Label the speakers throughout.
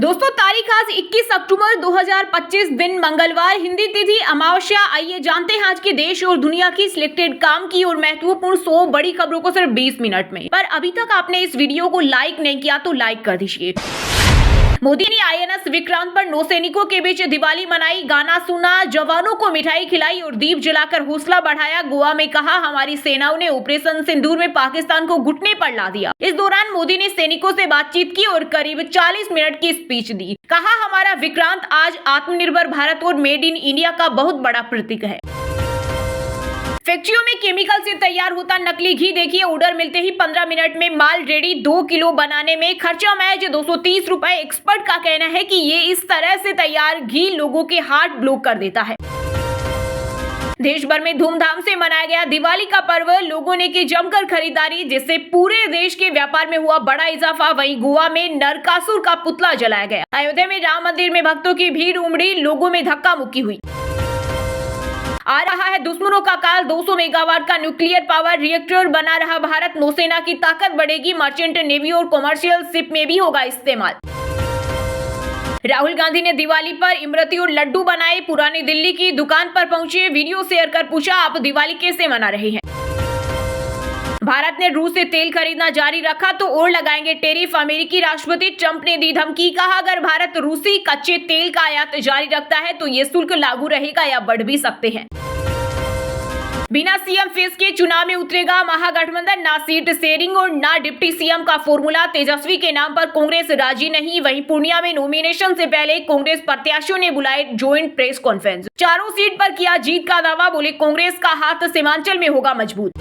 Speaker 1: दोस्तों तारीख आज 21 अक्टूबर 2025 दिन मंगलवार, हिंदी तिथि अमावस्या। आइए जानते हैं आज के देश और दुनिया की सिलेक्टेड काम की और महत्वपूर्ण 100 बड़ी खबरों को सिर्फ 20 मिनट में। पर अभी तक आपने इस वीडियो को लाइक नहीं किया तो लाइक कर दीजिए। मोदी ने आईएनएस विक्रांत पर नौसैनिकों के बीच दिवाली मनाई, गाना सुना, जवानों को मिठाई खिलाई और दीप जलाकर हौसला बढ़ाया। गोवा में कहा, हमारी सेनाओं ने ऑपरेशन सिंदूर में पाकिस्तान को घुटने पर ला दिया। इस दौरान मोदी ने सैनिकों से बातचीत की और करीब 40 मिनट की स्पीच दी। कहा, हमारा विक्रांत आज आत्मनिर्भर भारत और मेड इन इंडिया का बहुत बड़ा प्रतीक है। फैक्ट्रियों में केमिकल से तैयार होता नकली घी देखिए, ऑर्डर मिलते ही 15 मिनट में माल रेडी। 2 किलो बनाने में खर्चा महज 230 रुपए। एक्सपर्ट का कहना है कि ये इस तरह से तैयार घी लोगों के हार्ट ब्लॉक कर देता है। देश भर में धूमधाम से मनाया गया दिवाली का पर्व। लोगों ने की जमकर खरीदारी, जिससे पूरे देश के व्यापार में हुआ बड़ा इजाफा। वहीं गोवा में नरकासुर का पुतला जलाया गया। अयोध्या में राम मंदिर में भक्तों की भीड़ उमड़ी, लोगों में धक्का मुक्की हुई। आ रहा है दुश्मनों का काल, 200 मेगावाट का न्यूक्लियर पावर रिएक्टर बना रहा भारत। नौसेना की ताकत बढ़ेगी, मर्चेंट नेवी और कमर्शियल शिप में भी होगा इस्तेमाल। राहुल गांधी ने दिवाली पर इमरती और लड्डू बनाए, पुरानी दिल्ली की दुकान पर पहुंचे, वीडियो शेयर कर पूछा, आप दिवाली कैसे मना रहे हैं। भारत ने रूस से तेल खरीदना जारी रखा तो और लगाएंगे टैरिफ। अमेरिकी राष्ट्रपति ट्रंप ने दी धमकी, कहा अगर भारत रूसी कच्चे तेल का आयात जारी रखता है तो ये शुल्क लागू रहेगा या बढ़ भी सकते हैं। बिना सीएम फेस के चुनाव में उतरेगा महागठबंधन, ना सीट शेयरिंग और ना डिप्टी सीएम का फॉर्मूला। तेजस्वी के नाम पर कांग्रेस राजी नहीं। वहीं पूर्णिया में नॉमिनेशन से पहले कांग्रेस प्रत्याशियों ने बुलाए ज्वाइंट प्रेस कॉन्फ्रेंस। चारों सीट पर किया जीत का दावा, बोले कांग्रेस का हाथ सीमांचल में होगा मजबूत।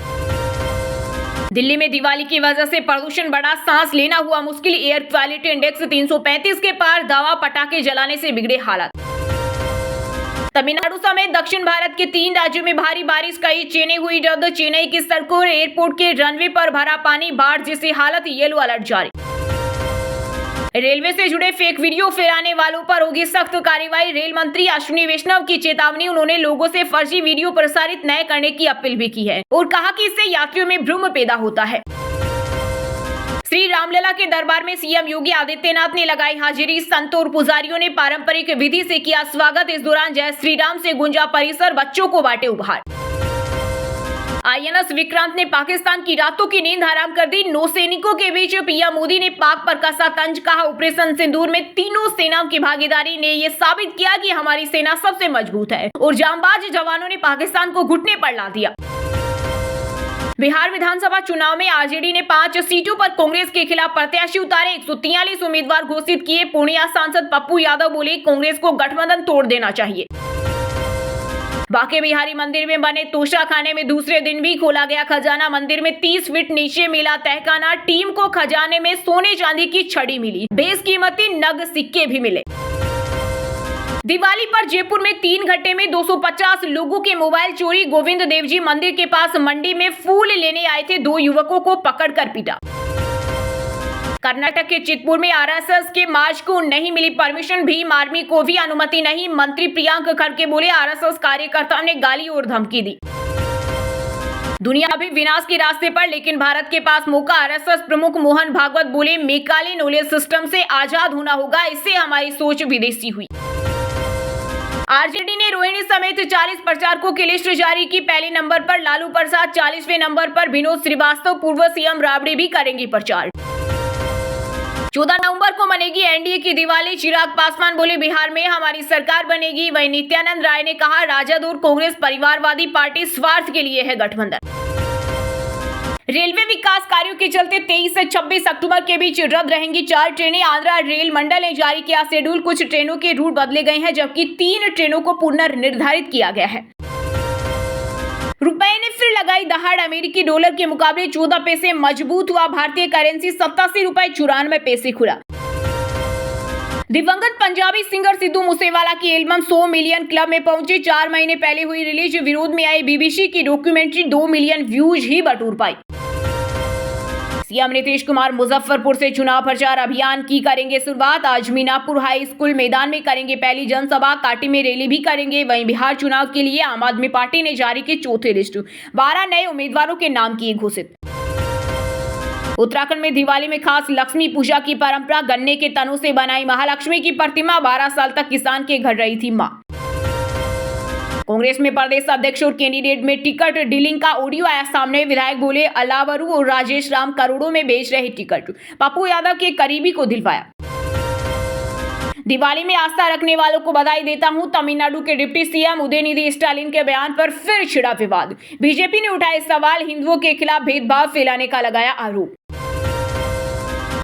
Speaker 1: दिल्ली में दिवाली की वजह से प्रदूषण बढ़ा, सांस लेना हुआ मुश्किल। एयर क्वालिटी इंडेक्स 335 के पार, दवा पटाखे जलाने से बिगड़े हालात। तमिलनाडु समेत दक्षिण भारत के 3 राज्यों में भारी बारिश, कई ट्रेनें हुई रद्द। चेन्नई की सड़कों और एयरपोर्ट के रनवे पर भरा पानी, बाढ़ जैसी हालत, येलो अलर्ट जारी। रेलवे से जुड़े फेक वीडियो फैलाने वालों पर होगी सख्त कार्रवाई। रेल मंत्री अश्विनी वैष्णव की चेतावनी, उन्होंने लोगों से फर्जी वीडियो प्रसारित न करने की अपील भी की है और कहा कि इससे यात्रियों में भ्रम पैदा होता है। श्री रामलला के दरबार में सीएम योगी आदित्यनाथ ने लगाई हाजिरी, संत और पुजारियों ने पारंपरिक विधि से किया स्वागत। इस दौरान जय श्री राम से गूंजा परिसर, बच्चों को बांटे उपहार। आईएनएस विक्रांत ने पाकिस्तान की रातों की नींद हराम कर दी, नौसैनिकों के बीच पीएम मोदी ने पाक पर कसा तंज। कहा, ऑपरेशन सिंदूर में तीनों सेनाओं की भागीदारी ने यह साबित किया कि हमारी सेना सबसे मजबूत है और जांबाज जवानों ने पाकिस्तान को घुटने पर ला दिया। बिहार विधानसभा चुनाव में आरजेडी ने 5 सीटों पर कांग्रेस के खिलाफ प्रत्याशी उतारे, 143 उम्मीदवार घोषित किए। पूर्णिया सांसद पप्पू यादव बोले, कांग्रेस को गठबंधन तोड़ देना चाहिए। बांके बिहारी मंदिर में बने तोशा खाने में दूसरे दिन भी खोला गया खजाना। मंदिर में 30 फीट नीचे मिला तहखाना। टीम को खजाने में सोने चांदी की छड़ी मिली, बेशकीमती नग सिक्के भी मिले। दिवाली पर जयपुर में 3 घंटे में 250 लोगों के मोबाइल चोरी। गोविंद देव जी मंदिर के पास मंडी में फूल लेने आए थे, 2 युवकों को पकड़कर पीटा। कर्नाटक के चितपुर में आरएसएस के मार्च को नहीं मिली परमिशन, भीम आर्मी को भी अनुमति नहीं। मंत्री प्रियांक खड़गे बोले, आरएसएस कार्यकर्ताओं ने गाली और धमकी दी। दुनिया अभी विनाश के रास्ते पर, लेकिन भारत के पास मौका। आरएसएस प्रमुख मोहन भागवत बोले, मेकाले नॉलेज सिस्टम से आजाद होना होगा, इससे हमारी सोच विदेशी हुई। आरजेडी ने रोहिणी समेत 40 प्रचारकों की लिस्ट जारी की। पहले नंबर पर लालू प्रसाद, 40वें नंबर पर विनोद श्रीवास्तव, पूर्व सीएम राबड़ी भी करेंगे प्रचार। 14 नवंबर को मनेगी एनडीए की दिवाली। चिराग पासवान बोले, बिहार में हमारी सरकार बनेगी। वहीं नित्यानंद राय ने कहा, राजद और कांग्रेस परिवारवादी पार्टी, स्वार्थ के लिए है गठबंधन। रेलवे विकास कार्यों के चलते 23 से 26 अक्टूबर के बीच रद्द रहेंगी 4 ट्रेनें। आंध्रा रेल मंडल ने जारी किया शेड्यूल, कुछ ट्रेनों के रूट बदले गए हैं, जबकि 3 ट्रेनों को पुनर्निर्धारित किया गया है। रुपए ने फिर लगाई दहाड़, अमेरिकी डॉलर के मुकाबले 14 पैसे मजबूत हुआ भारतीय करेंसी, 87 रुपए 94 पैसे खुला। दिवंगत पंजाबी सिंगर सिद्धू मूसेवाला की एल्बम 100 मिलियन क्लब में पहुंची। 4 महीने पहले हुई रिलीज। विरोध में आई बीबीसी की डॉक्यूमेंट्री 2 मिलियन व्यूज ही बटोर पाई। सीएम नीतीश कुमार मुजफ्फरपुर से चुनाव प्रचार अभियान की करेंगे शुरुआत। आज मीनापुर हाई स्कूल मैदान में करेंगे पहली जनसभा, काटी में रैली भी करेंगे। वहीं बिहार चुनाव के लिए आम आदमी पार्टी ने जारी की चौथी लिस्ट, 12 नए उम्मीदवारों के नाम किए घोषित। उत्तराखंड में दिवाली में खास लक्ष्मी पूजा की परंपरा। गन्ने के तनों से बनाई महालक्ष्मी की प्रतिमा 12 साल तक किसान के घर रही थी मां। कांग्रेस में प्रदेश अध्यक्ष और कैंडिडेट में टिकट डीलिंग का ऑडियो आया सामने। विधायक बोले अलावरू और राजेश राम करोड़ों में बेच रहे टिकट। पप्पू यादव के करीबी को दिलवाया। दिवाली में आस्था रखने वालों को बधाई देता हूं। तमिलनाडु के डिप्टी सीएम उदयनिधि स्टालिन के बयान पर फिर छिड़ा विवाद। बीजेपी ने उठाए सवाल, हिंदुओं के खिलाफ भेदभाव फैलाने का लगाया आरोप।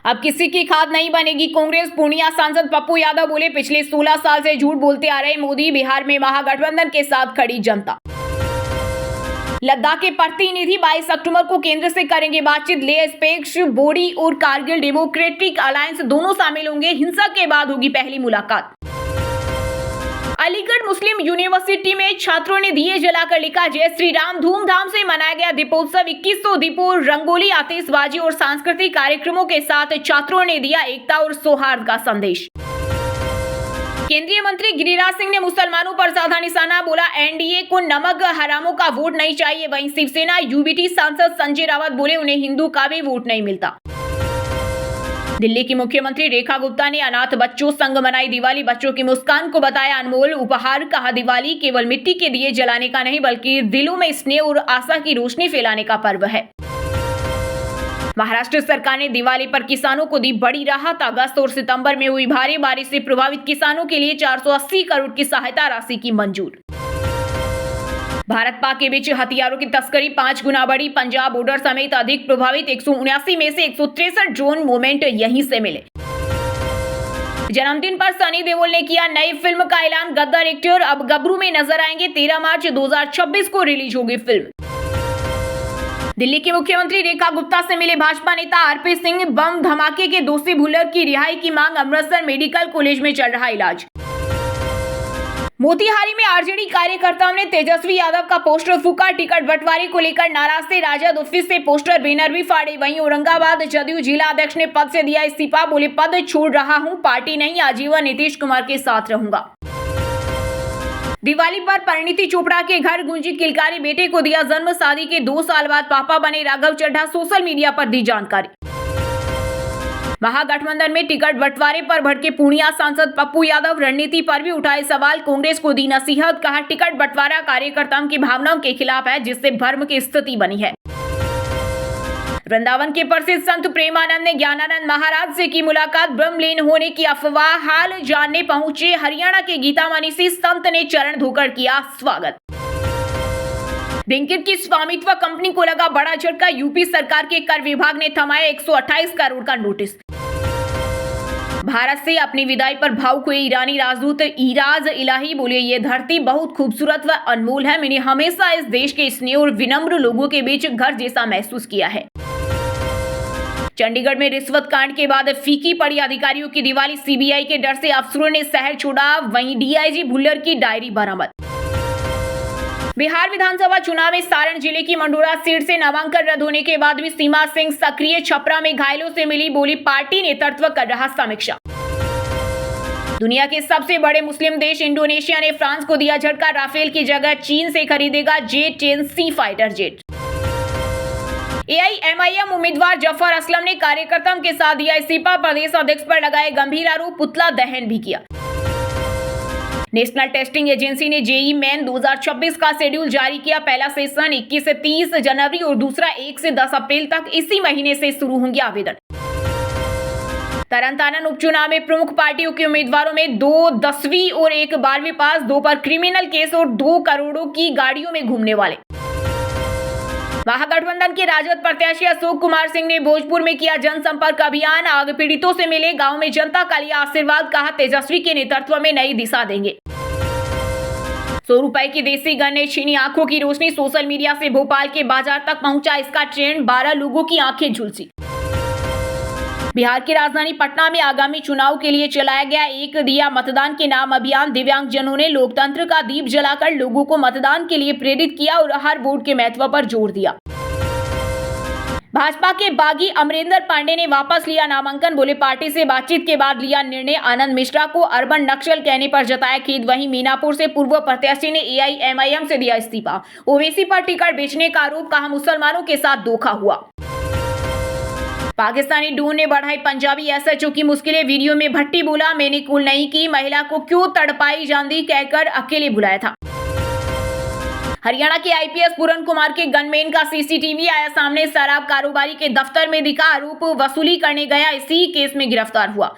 Speaker 1: अब किसी की खाद नहीं बनेगी कांग्रेस। पूर्णिया सांसद पप्पू यादव बोले पिछले 16 साल से झूठ बोलते आ रहे मोदी। बिहार में महागठबंधन के साथ खड़ी जनता। लद्दाख के प्रतिनिधि 22 अक्टूबर को केंद्र से करेंगे बातचीत। ले स्पेक्स, बोडी और कारगिल डेमोक्रेटिक अलायंस दोनों शामिल होंगे। हिंसा के बाद होगी पहली मुलाकात। अलीगढ़ मुस्लिम यूनिवर्सिटी में छात्रों ने दिए जलाकर लिखा जय श्री राम। धूमधाम से मनाया गया दीपोत्सव। 2100 दीपों, रंगोली, आतिशबाजी और सांस्कृतिक कार्यक्रमों के साथ छात्रों ने दिया एकता और सौहार्द का संदेश। केंद्रीय मंत्री गिरिराज सिंह ने मुसलमानों पर साधा निशाना। बोला एनडीए को नमक हरामों का वोट नहीं चाहिए। वहीं शिवसेना यूबीटी सांसद संजय रावत बोले उन्हें हिंदू का भी वोट नहीं मिलता। दिल्ली की मुख्यमंत्री रेखा गुप्ता ने अनाथ बच्चों संग मनाई दिवाली। बच्चों की मुस्कान को बताया अनमोल उपहार। कहा दिवाली केवल मिट्टी के दिए जलाने का नहीं बल्कि दिलों में स्नेह और आशा की रोशनी फैलाने का पर्व है। महाराष्ट्र सरकार ने दिवाली पर किसानों को दी बड़ी राहत। अगस्त और सितंबर में हुई भारी बारिश से प्रभावित किसानों के लिए 480 करोड़ की सहायता राशि की मंजूर। भारत पाक के बीच हथियारों की तस्करी 5 गुना बढ़ी। पंजाब बॉर्डर समेत अधिक प्रभावित 179 में से 163 ड्रोन मूवमेंट यहीं से मिले। जन्मदिन पर सनी देओल ने किया नई फिल्म का ऐलान। गद्दार एक्टर अब गबरू में नजर आएंगे। 13 मार्च 2026 को रिलीज होगी फिल्म। दिल्ली की मुख्यमंत्री रेखा गुप्ता से मिले भाजपा नेता आरपी सिंह। बम धमाके के दोषी भुल्लर की रिहाई की मांग। अमृतसर मेडिकल कॉलेज में चल रहा इलाज। मोतिहारी में आरजेडी कार्यकर्ताओं ने तेजस्वी यादव का पोस्टर फूका। टिकट बंटवारे को लेकर नाराज थे। राजद ऑफिस से पोस्टर बैनर भी फाड़े। वहीं औरंगाबाद जदयू जिला अध्यक्ष ने पद से दिया इस्तीफा। बोले पद छोड़ रहा हूं, पार्टी नहीं, आजीवन नीतीश कुमार के साथ रहूंगा। दिवाली पर परिणीति चोपड़ा के घर गूंजी किलकारी। बेटे को दिया जन्म। शादी के 2 साल बाद पापा बने राघव चड्ढा। सोशल मीडिया पर दी जानकारी। महागठबंधन में टिकट बंटवारे पर भड़के पूर्णिया सांसद पप्पू यादव। रणनीति पर भी उठाए सवाल। कांग्रेस को दी नसीहत। कहा टिकट बंटवारा कार्यकर्ताओं की भावनाओं के खिलाफ है जिससे भ्रम की स्थिति बनी है। वृंदावन के प्रसिद्ध संत प्रेमानंद ने ज्ञानानंद महाराज से की मुलाकात। ब्रह्मलीन होने की अफवाह हाल जानने पहुंचे। हरियाणा के गीता मनीषी संत ने चरण धोकर किया स्वागत। ब्लिंकिट की स्वामित्व कंपनी को लगा बड़ा झटका। यूपी सरकार के कर विभाग ने थमाया 128 करोड़ का नोटिस। भारत से अपनी विदाई पर भावुक हुए ईरानी राजदूत इराज इलाही। बोले ये धरती बहुत खूबसूरत व अनमोल है। मैंने हमेशा इस देश के स्नेह और विनम्र लोगों के बीच घर जैसा महसूस किया है। चंडीगढ़ में रिश्वत कांड के बाद फीकी पड़ी अधिकारियों की दिवाली। सीबीआई के डर से अफसरों ने शहर छोड़ा। वहीं डीआईजी भुल्लर की डायरी बरामद। बिहार विधानसभा चुनाव में सारण जिले की मंडोरा सीट से नामांकन रद्द होने के बाद भी सीमा सिंह सक्रिय। छपरा में घायलों से मिली। बोली पार्टी नेतृत्व कर रहा समीक्षा। दुनिया के सबसे बड़े मुस्लिम देश इंडोनेशिया ने फ्रांस को दिया झटका। राफेल की जगह चीन से खरीदेगा J-10C फाइटर जेट। एआईएमआईएम उम्मीदवार जफर असलम ने कार्यकर्ताओं के साथ दिया इस्तीफा। प्रदेश अध्यक्ष पर लगाए गंभीर आरोप। पुतला दहन भी किया। नेशनल टेस्टिंग एजेंसी ने जेईई मेन 2026 का शेड्यूल जारी किया। पहला सेशन 21 से 30 जनवरी और दूसरा 1 से 10 अप्रैल तक इसी महीने से शुरू होंगे आवेदन। तरनतारन उपचुनाव में प्रमुख पार्टियों के उम्मीदवारों में 2 10वीं और 1 12वीं पास, 2 पर क्रिमिनल केस और 2 करोड़ों की गाड़ियों में घूमने वाले। महागठबंधन के राजद प्रत्याशी अशोक कुमार सिंह ने भोजपुर में किया जनसंपर्क अभियान। आग पीड़ितों से मिले। गांव में जनता का लिया आशीर्वाद। कहा तेजस्वी के नेतृत्व में नई दिशा देंगे। 100 रुपए की देसी गन्ने छीनी आंखों की रोशनी। सोशल मीडिया से भोपाल के बाजार तक पहुंचा इसका ट्रेंड। 12 लोगों की आंखें झुलसी। बिहार की राजधानी पटना में आगामी चुनाव के लिए चलाया गया एक दिया मतदान के नाम अभियान। दिव्यांगजनों ने लोकतंत्र का दीप जलाकर लोगों को मतदान के लिए प्रेरित किया और हर वोट के महत्व पर जोर दिया। भाजपा के बागी अमरेंद्र पांडे ने वापस लिया नामांकन। बोले पार्टी से बातचीत के बाद लिया निर्णय। आनंद मिश्रा को अर्बन नक्सल कहने पर जताया खेद। वहीं मीनापुर से पूर्व प्रत्याशी ने एआईएमआईएम से दिया इस्तीफा। ओवैसी पर टिकट बेचने का आरोप। कहा मुसलमानों के साथ धोखा हुआ। पाकिस्तानी डून ने बढ़ाई पंजाबी एसएचओ की मुश्किलें, वीडियो में भट्टी बोला मैंने कूल नहीं की, महिला को क्यों तड़पाई जांदी कहकर अकेले बुलाया था। हरियाणा के आईपीएस पूरन कुमार के गनमैन का सीसीटीवी आया सामने, शराब कारोबारी के दफ्तर में दिखा, आरोप वसूली करने गया, इसी केस में गिरफ्तार हुआ।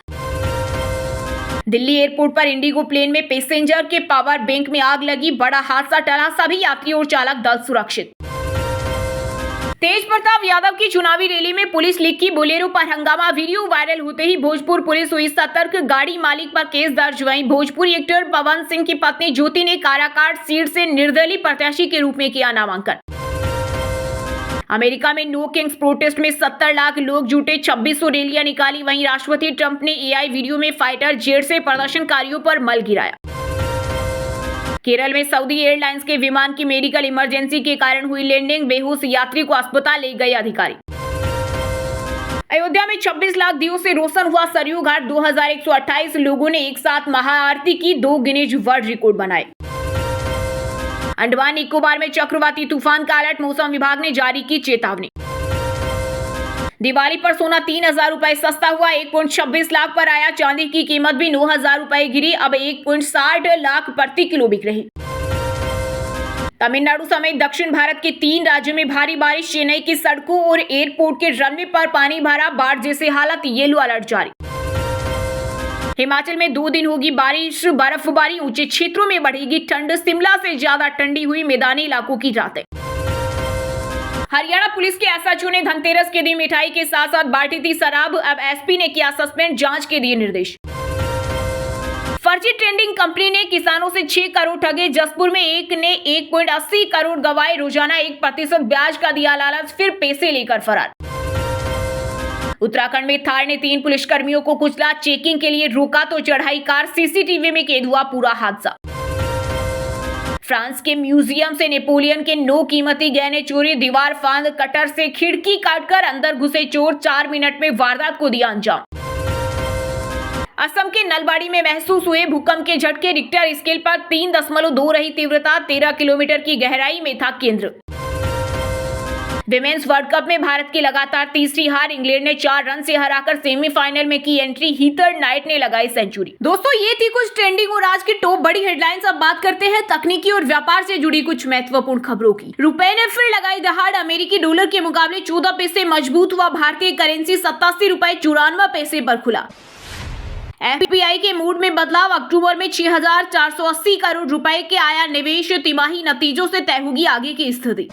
Speaker 1: दिल्ली एयरपोर्ट पर इंडिगो प्लेन में पैसेंजर के पावर बैंक में आग लगी, बड़ा हादसा टला, सभी यात्री और चालक दल सुरक्षित। तेज प्रताप यादव की चुनावी रैली में पुलिस लिखी बोलेरो पर हंगामा, वीडियो वायरल होते ही भोजपुर पुलिस हुई सतर्क, गाड़ी मालिक पर केस दर्ज। वहीं भोजपुरी एक्टर पवन सिंह की पत्नी ज्योति ने काराकाट सीट से निर्दलीय प्रत्याशी के रूप में किया नामांकन। अमेरिका में नो किंग्स प्रोटेस्ट में 70 लाख लोग जुटे, 2600 रैलियां निकाली। वहीं राष्ट्रपति ट्रंप ने एआई वीडियो में फाइटर जेट से प्रदर्शनकारियों पर मल गिराया। केरल में सऊदी एयरलाइंस के विमान की मेडिकल इमरजेंसी के कारण हुई लैंडिंग, बेहोश यात्री को अस्पताल ले गए अधिकारी। अयोध्या में 26 लाख दियों से रोशन हुआ सरयू घाट, 2128 लोगों ने एक साथ महाआरती की, 2 गिनीज वर्ल्ड रिकॉर्ड बनाए। अंडमान निकोबार में चक्रवाती तूफान का अलर्ट, मौसम विभाग ने जारी की चेतावनी। दिवाली पर सोना 3000 रुपए सस्ता हुआ, 1.26 लाख पर आया, चांदी की कीमत भी 9000 रुपए गिरी, अब 1.60 लाख प्रति किलो बिक रही। तमिलनाडु समेत दक्षिण भारत के 3 राज्यों में भारी बारिश, चेन्नई की सड़कों और एयरपोर्ट के रनवे पर पानी भरा, बाढ़ जैसे हालत, येलो अलर्ट जारी। हिमाचल में 2 दिन होगी बारिश, बर्फबारी, ऊंचे क्षेत्रों में बढ़ेगी ठंड, शिमला से ज्यादा ठंडी हुई मैदानी इलाकों की रातें। हरियाणा पुलिस के एसएचओ ने धनतेरस के दिन मिठाई के साथ साथ बांटी थी शराब, अब एसपी ने किया सस्पेंड, जांच के दिए निर्देश। फर्जी ट्रेडिंग कंपनी ने किसानों से 6 करोड़ ठगे, जसपुर में एक ने 1.80 करोड़ गवाए, रोजाना 1% ब्याज का दिया लालच, फिर पैसे लेकर फरार। उत्तराखंड में थार ने 3 पुलिसकर्मियों को कुचला, चेकिंग के लिए रोका तो चढ़ाई कार, सीसीटीवी में कैद हुआ पूरा हादसा। फ्रांस के म्यूजियम से नेपोलियन के 9 कीमती गहने चोरी, दीवार फांद कटर से खिड़की काटकर अंदर घुसे चोर, 4 मिनट में वारदात को दिया अंजाम। असम के नलबाड़ी में महसूस हुए भूकंप के झटके, रिक्टर स्केल पर 3.2 रही तीव्रता, 13 किलोमीटर की गहराई में था केंद्र। विमेंस वर्ल्ड कप में भारत की लगातार तीसरी हार, इंग्लैंड ने 4 रन से हराकर सेमीफाइनल में की एंट्री, हीथर नाइट ने लगाई सेंचुरी। दोस्तों ये थी कुछ ट्रेंडिंग और आज की टॉप बड़ी हेडलाइंस। अब बात करते हैं तकनीकी और व्यापार से जुड़ी कुछ महत्वपूर्ण खबरों की। रुपए ने फिर लगाई दहाड़, अमेरिकी डॉलर के मुकाबले 14 पैसे मजबूत हुआ, भारतीय करेंसी 87 रुपए 94 पैसे पर खुला। एफपीआई के मूड में बदलाव, अक्टूबर में 6480 करोड़ रुपए के आया निवेश, तिमाही नतीजों से तय होगी आगे की स्थिति।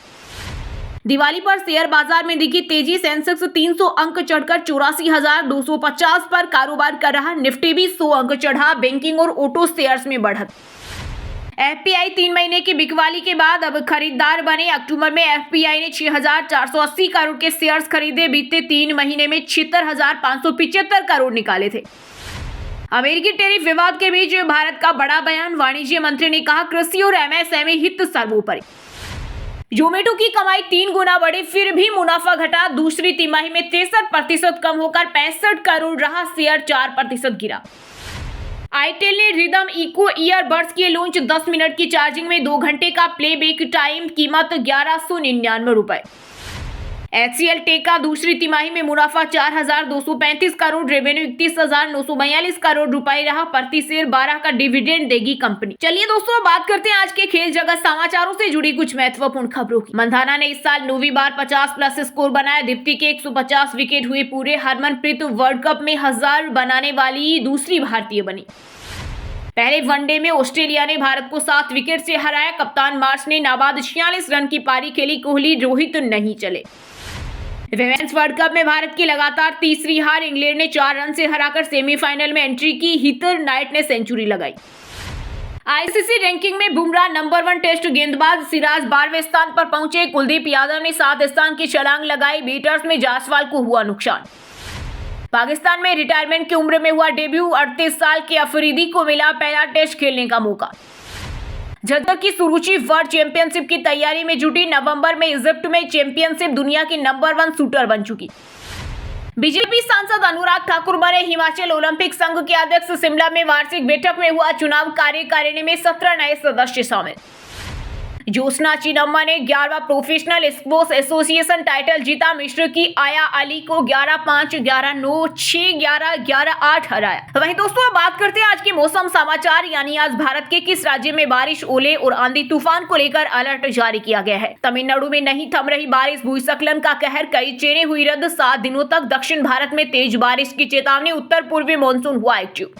Speaker 1: दिवाली पर शेयर बाजार में दिखी तेजी, सेंसेक्स 300 अंक चढ़कर 84,250 पर कारोबार कर रहा, निफ्टी भी 100 अंक चढ़ा, बैंकिंग और ऑटो शेयर्स में बढ़त। एफपीआई 3 महीने की बिकवाली के बाद अब खरीदार बने, अक्टूबर में एफपीआई ने 6480 करोड़ के शेयर्स खरीदे, बीते 3 महीने में 76,575 करोड़ निकाले थे। अमेरिकी टैरिफ विवाद के बीच भारत का बड़ा बयान, वाणिज्य मंत्री ने कहा कृषि और एमएसएमई हित सर्वोपरि। जोमेटो की कमाई 3 गुना बढ़ी, फिर भी मुनाफा घटा, दूसरी तिमाही में 63% कम होकर 65 करोड़ रहा, शेयर 4% गिरा। आईटेल ने रिदम इको ईयरबड्स किए लॉन्च, 10 मिनट की चार्जिंग में 2 घंटे का प्लेबैक टाइम, कीमत 1199 रुपए। एचसीएल टेक का दूसरी तिमाही में मुनाफा 4235 करोड़, रेवेन्यू 31,942 करोड़ रुपए रहा, प्रति शेयर 12 का डिविडेंड देगी कंपनी। चलिए दोस्तों बात करते हैं आज के खेल जगत समाचारों से जुड़ी कुछ महत्वपूर्ण खबरों की। मंधाना ने इस साल 9वीं बार 50+ स्कोर बनाया, दीप्ति के 150 विकेट हुए पूरे, हरमनप्रीत वर्ल्ड कप में 1000 बनाने वाली दूसरी भारतीय बनी। पहले वनडे में ऑस्ट्रेलिया ने भारत को 7 विकेट से हराया, कप्तान मार्श ने नाबाद 46 रन की पारी खेली, कोहली रोहित नहीं चले। विमेंस वर्ल्ड कप में भारत की लगातार तीसरी हार, इंग्लैंड ने 4 रन से हराकर सेमीफाइनल में एंट्री की, हीथर नाइट ने सेंचुरी लगाई। आईसीसी रैंकिंग में बुमराह नंबर 1 टेस्ट गेंदबाज, सिराज 12वें स्थान पर पहुंचे, कुलदीप यादव ने 7 स्थान की छलांग लगाई, बैटर्स में जायसवाल को हुआ नुकसान। पाकिस्तान में रिटायरमेंट की उम्र में हुआ डेब्यू, 38 साल के अफरीदी को मिला पहला टेस्ट खेलने का मौका। झज्जर की सुरुचि वर्ल्ड चैंपियनशिप की तैयारी में जुटी, नवंबर में इजिप्ट में चैंपियनशिप, दुनिया की नंबर 1 शूटर बन चुकी। बीजेपी सांसद अनुराग ठाकुर बने हिमाचल ओलंपिक संघ के अध्यक्ष, शिमला में वार्षिक बैठक में हुआ चुनाव, कार्यकारिणी में 17 नए सदस्य शामिल। ज्योत्सना चिदम्बरम ने 11वां प्रोफेशनल स्पोर्ट्स एसोसिएशन टाइटल जीता। मिस्र की आया अली को 11-5, 11-9, 6-11, 11-8 हराया। वहीं दोस्तों अब बात करते हैं आज के मौसम समाचार, यानी आज भारत के किस राज्य में बारिश, ओले और आंधी तूफान को लेकर अलर्ट जारी किया गया है। तमिलनाडु में नहीं थम रही बारिश, भूस्खलन का कहर, कई ट्रेनें हुई रद्द। 7 दिनों तक दक्षिण भारत में तेज बारिश की चेतावनी, उत्तर पूर्वी मानसून हुआ एक्टिव।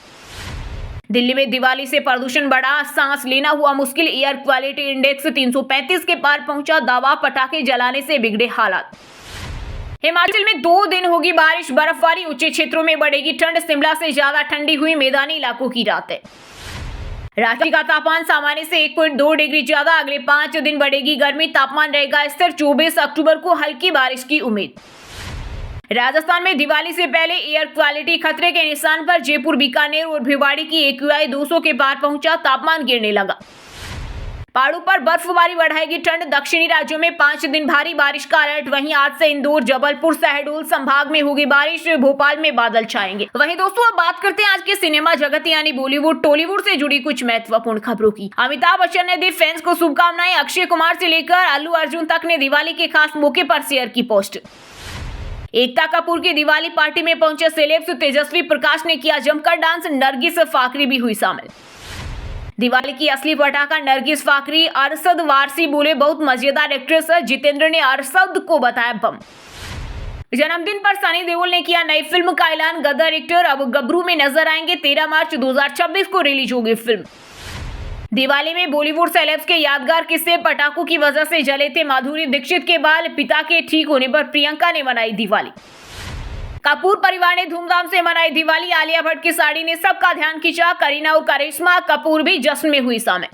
Speaker 1: दिल्ली में दिवाली से प्रदूषण बढ़ा, सांस लेना हुआ मुश्किल, एयर क्वालिटी इंडेक्स 335 के पार पहुंचा। दवा पटाखे जलाने से बिगड़े हालात। हिमाचल में 2 दिन होगी बारिश, बर्फबारी, ऊंचे क्षेत्रों में बढ़ेगी ठंड। शिमला से ज्यादा ठंडी हुई मैदानी इलाकों की रातें। रांची का तापमान सामान्य से 1.2 डिग्री ज्यादा, अगले 5 दिन बढ़ेगी गर्मी, तापमान रहेगा स्थिर। 24 अक्टूबर को हल्की बारिश की उम्मीद। राजस्थान में दिवाली से पहले एयर क्वालिटी खतरे के निशान पर, जयपुर, बीकानेर और भिवाड़ी की AQI 200 के पार पहुंचा, तापमान गिरने लगा। पहाड़ों पर बर्फबारी बढ़ाएगी ठंड, दक्षिणी राज्यों में 5 दिन भारी बारिश का अलर्ट। वहीं आज से इंदौर, जबलपुर, शहडोल संभाग में होगी बारिश, भोपाल में बादल छाएंगे। वहीं दोस्तों अब बात करते हैं आज के सिनेमा जगत यानी बॉलीवुड टॉलीवुड से जुड़ी कुछ महत्वपूर्ण खबरों की। अमिताभ बच्चन ने दी फैंस को शुभकामनाएं, अक्षय कुमार से लेकर अल्लू अर्जुन तक ने दिवाली के खास मौके पर शेयर की पोस्ट। एकता कपूर की दिवाली पार्टी में पहुंचे सेलेब्स, तेजस्वी प्रकाश ने किया जमकर डांस, नरगिस फाकरी भी हुई शामिल। दिवाली की असली पटाखा नरगिस फाकरी। अरशद वारसी बोले बहुत मजेदार एक्ट्रेस है, जितेंद्र ने अरशद को बताया बम। जन्मदिन पर सनी देओल ने किया नई फिल्म का ऐलान, गदर एक्टर अब गबरू में नजर आएंगे। 13 मार्च 2026 को रिलीज होगी फिल्म। दिवाली में बॉलीवुड सेलेब्स के यादगार किस्से, पटाखों की वजह से जले थे माधुरी दीक्षित के बाल, पिता के ठीक होने पर प्रियंका ने मनाई दिवाली। कपूर परिवार ने धूमधाम से मनाई दिवाली, आलिया भट्ट की साड़ी ने सबका ध्यान खींचा, करीना और करिश्मा कपूर भी जश्न में हुई शामिल।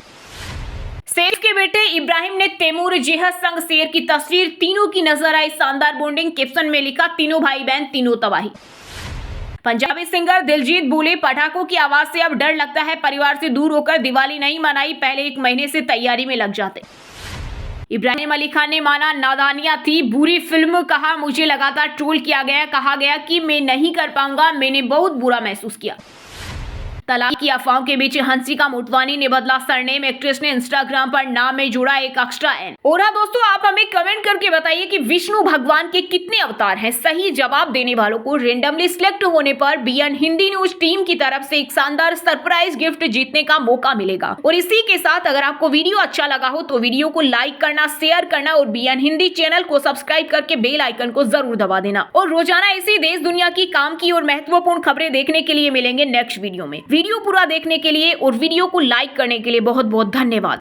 Speaker 1: सैफ के बेटे इब्राहिम ने तैमूर जिहद संग शेयर की तस्वीर, तीनों की नजर आई शानदार बॉन्डिंग, कैप्शन में लिखा तीनों भाई बहन तीनों तबाही। पंजाबी सिंगर दिलजीत बोले पटाखों की आवाज से अब डर लगता है, परिवार से दूर होकर दिवाली नहीं मनाई, पहले 1 महीने से तैयारी में लग जाते। इब्राहिम अली खान ने माना नादानियां थी, बुरी फिल्म, कहा मुझे लगातार ट्रोल किया गया, कहा गया कि मैं नहीं कर पाऊंगा, मैंने बहुत बुरा महसूस किया। तलाक की अफवाहों के बीच हंसिका मोटवानी ने बदला सरनेम, एक्ट्रेस ने इंस्टाग्राम पर नाम में जोड़ा एक एक्स्ट्रा एन। और हाँ दोस्तों आप हमें कमेंट करके बताइए कि विष्णु भगवान के कितने अवतार हैं। सही जवाब देने वालों को रेंडमली सिलेक्ट होने पर बीएन हिंदी न्यूज टीम की तरफ से एक शानदार सरप्राइज गिफ्ट जीतने का मौका मिलेगा। और इसी के साथ अगर आपको वीडियो अच्छा लगा हो तो वीडियो को लाइक करना, शेयर करना और बीएन हिंदी चैनल को सब्सक्राइब करके बेल आइकन को जरूर दबा देना। और रोजाना ऐसी देश दुनिया की काम की और महत्वपूर्ण खबरें देखने के लिए मिलेंगे नेक्स्ट वीडियो में। वीडियो पूरा देखने के लिए और वीडियो को लाइक करने के लिए बहुत बहुत धन्यवाद।